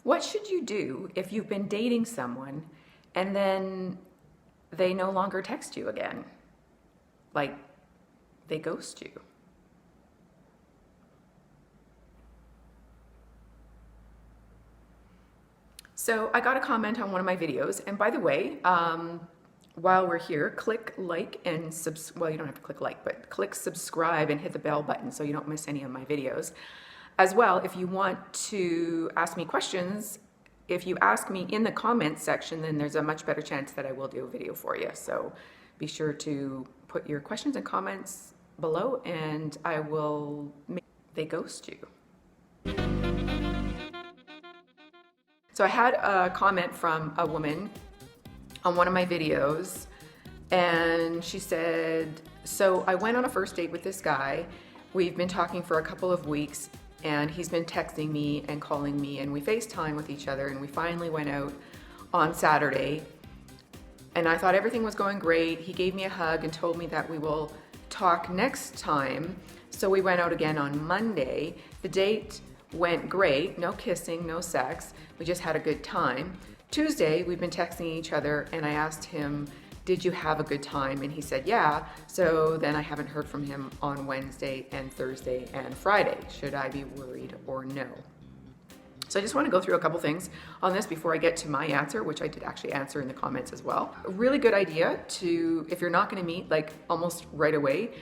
What should you do if you've been dating someone and then they no longer text you again? Like, they ghost you. So I got a comment on one of my videos, and by the way, while we're here, click like and well, you don't have to click like, but click subscribe and hit the bell button so you don't miss any of my videos. As well, if you want to ask me questions, if you ask me in the comments section, then there's a much better chance that I will do a video for you. So be sure to put your questions and comments below, and I will make they ghost you. So I had a comment from a woman on one of my videos, and she said, so I went on a first date with this guy. We've been talking for a couple of weeks, and he's been texting me and calling me, and we FaceTime with each other, and we finally went out on Saturday, and I thought everything was going great. He gave me a hug and told me that we will talk next time. So we went out again on Monday. The date went great, no kissing, no sex. We just had a good time. Tuesday, we've been texting each other, and I asked him, did you have a good time? And he said, yeah. So then I haven't heard from him on Wednesday and Thursday and Friday. Should I be worried or no? So I just want to go through a couple things on this before I get to my answer, which I did actually answer in the comments as well. A really good idea to, if you're not going to meet like almost right away,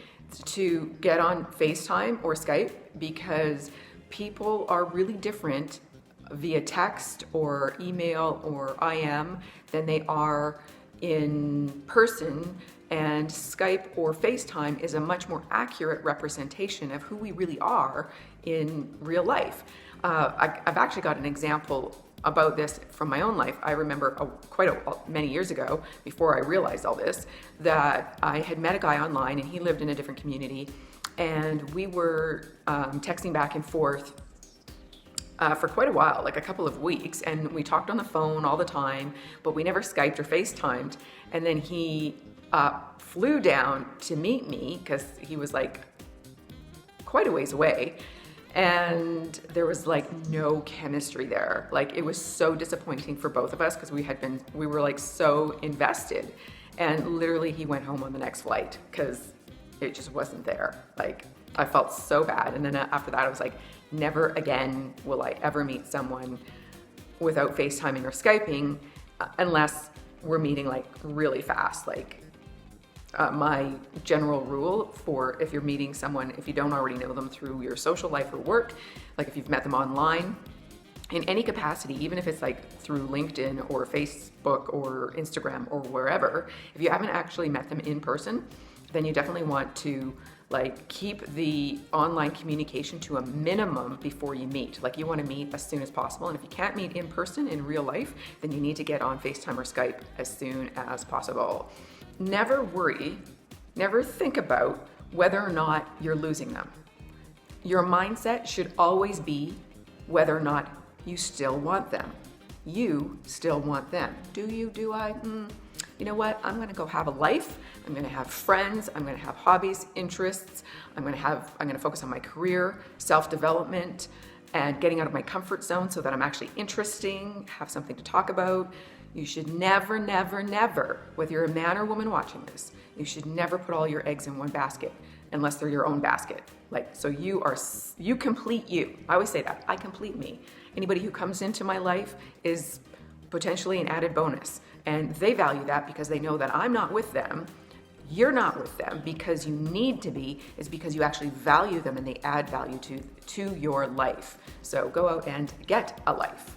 to get on FaceTime or Skype, because people are really different via text or email or IM than they are in person, and Skype or FaceTime is a much more accurate representation of who we really are in real life. I've actually got an example about this from my own life. I remember many years ago, before I realized all this, that I had met a guy online, and he lived in a different community, and we were texting back and forth for quite a while, like a couple of weeks, and we talked on the phone all the time, but we never Skyped or FaceTimed. And then he flew down to meet me because he was like quite a ways away, and there was like no chemistry there. Like, it was so disappointing for both of us because we were like so invested, and literally he went home on the next flight because it just wasn't there. Like, I felt so bad. And then after that, I was like, never again will I ever meet someone without FaceTiming or Skyping unless we're meeting like really fast. Like, my general rule for if you're meeting someone, if you don't already know them through your social life or work, like if you've met them online in any capacity, even if it's like through LinkedIn or Facebook or Instagram or wherever, if you haven't actually met them in person, then you definitely want to like keep the online communication to a minimum before you meet. Like, you want to meet as soon as possible, and if you can't meet in person in real life, then you need to get on FaceTime or Skype as soon as possible. Never worry, never think about whether or not you're losing them. Your mindset should always be whether or not you still want them. You still want them. Do you? Do I? You know what? I'm going to go have a life. I'm going to have friends. I'm going to have hobbies, interests. I'm going to focus on my career, self-development, and getting out of my comfort zone so that I'm actually interesting, have something to talk about. You should never, never, never, whether you're a man or woman watching this, you should never put all your eggs in one basket unless they're your own basket. Like, so you complete you. I always say that. I complete me. Anybody who comes into my life is potentially an added bonus. And they value that because they know that I'm not with them. You're not with them because you need to be, is because you actually value them and they add value to your life. So go out and get a life.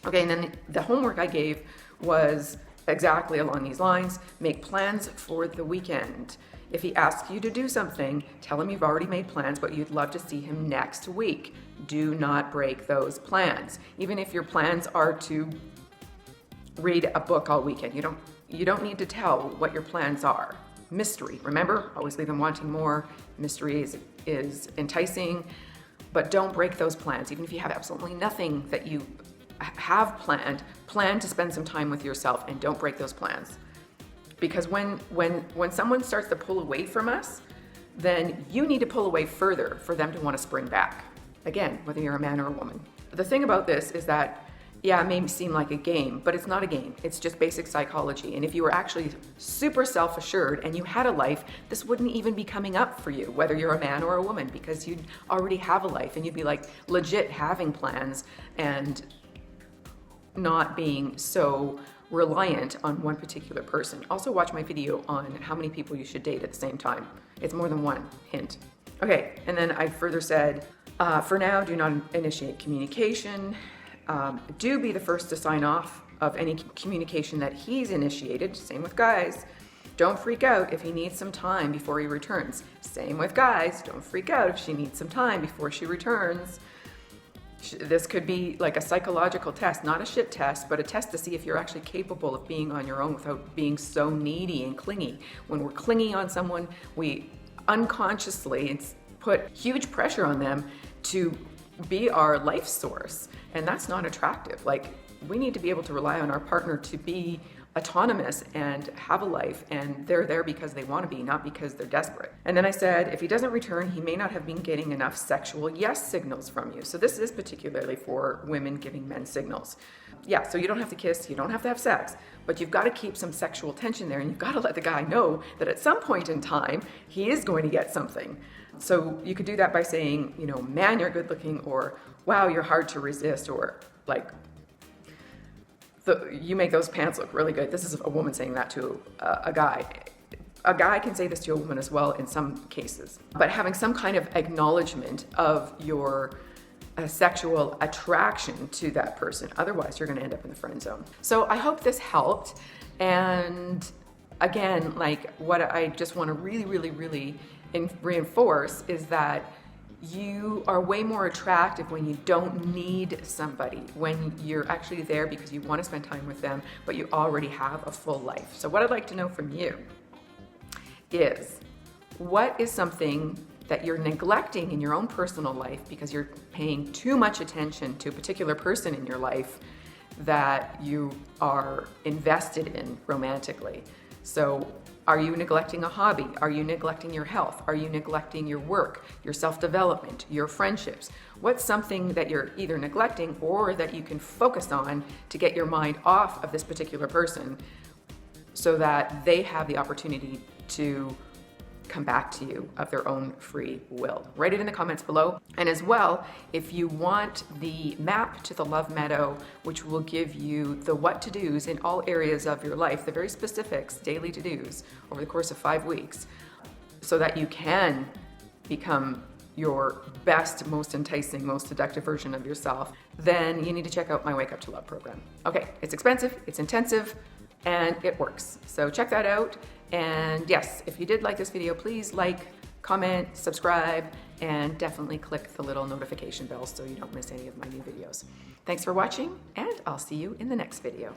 Okay, and then the homework I gave was exactly along these lines. Make plans for the weekend. If he asks you to do something, tell him you've already made plans, but you'd love to see him next week. Do not break those plans. Even if your plans are to read a book all weekend, you don't need to tell what your plans are. Mystery, remember, always leave them wanting more. Mystery is enticing, but don't break those plans. Even if you have absolutely nothing that you have planned, plan to spend some time with yourself and don't break those plans. Because when someone starts to pull away from us, then you need to pull away further for them to want to spring back. Again, whether you're a man or a woman. The thing about this is that Yeah, it may seem like a game, but it's not a game. It's just basic psychology. And if you were actually super self-assured and you had a life, this wouldn't even be coming up for you, whether you're a man or a woman, because you'd already have a life and you'd be like legit having plans and not being so reliant on one particular person. Also watch my video on how many people you should date at the same time. It's more than one, hint. Okay, and then I further said, for now, do not initiate communication. Do be the first to sign off of any communication that he's initiated. Same with guys. Don't freak out if he needs some time before he returns. Same with guys. Don't freak out if she needs some time before she returns. This could be like a psychological test, not a shit test, but a test to see if you're actually capable of being on your own without being so needy and clingy. When we're clingy on someone, we unconsciously put huge pressure on them to be our life source, and that's not attractive. Like, we need to be able to rely on our partner to be autonomous and have a life, and they're there because they want to be, not because they're desperate. And then I said, if he doesn't return, he may not have been getting enough sexual yes signals from you. So this is particularly for women giving men signals. Yeah, so you don't have to kiss, you don't have to have sex, but you've got to keep some sexual tension there, and you've got to let the guy know that at some point in time, he is going to get something. So you could do that by saying, you know, man, you're good looking, or wow, you're hard to resist, or like, you make those pants look really good. This is a woman saying that to a guy. A guy can say this to a woman as well in some cases, but having some kind of acknowledgement of your sexual attraction to that person. Otherwise, you're going to end up in the friend zone. So I hope this helped. And again, like, what I just want to really reinforce is that you are way more attractive when you don't need somebody, when you're actually there because you want to spend time with them, but you already have a full life. So what I'd like to know from you is, what is something that you're neglecting in your own personal life because you're paying too much attention to a particular person in your life that you are invested in romantically? So are you neglecting a hobby? Are you neglecting your health? Are you neglecting your work, your self-development, your friendships? What's something that you're either neglecting or that you can focus on to get your mind off of this particular person so that they have the opportunity to come back to you of their own free will? Write it in the comments below. And as well, if you want the map to the love meadow, which will give you the what to do's in all areas of your life, the very specifics, daily to do's over the course of 5 weeks, so that you can become your best, most enticing, most seductive version of yourself, then you need to check out my Wake Up to Love program. Okay, it's expensive, it's intensive, and it works. So check that out. And yes, if you did like this video, please like, comment, subscribe, and definitely click the little notification bell so you don't miss any of my new videos. Thanks for watching, and I'll see you in the next video.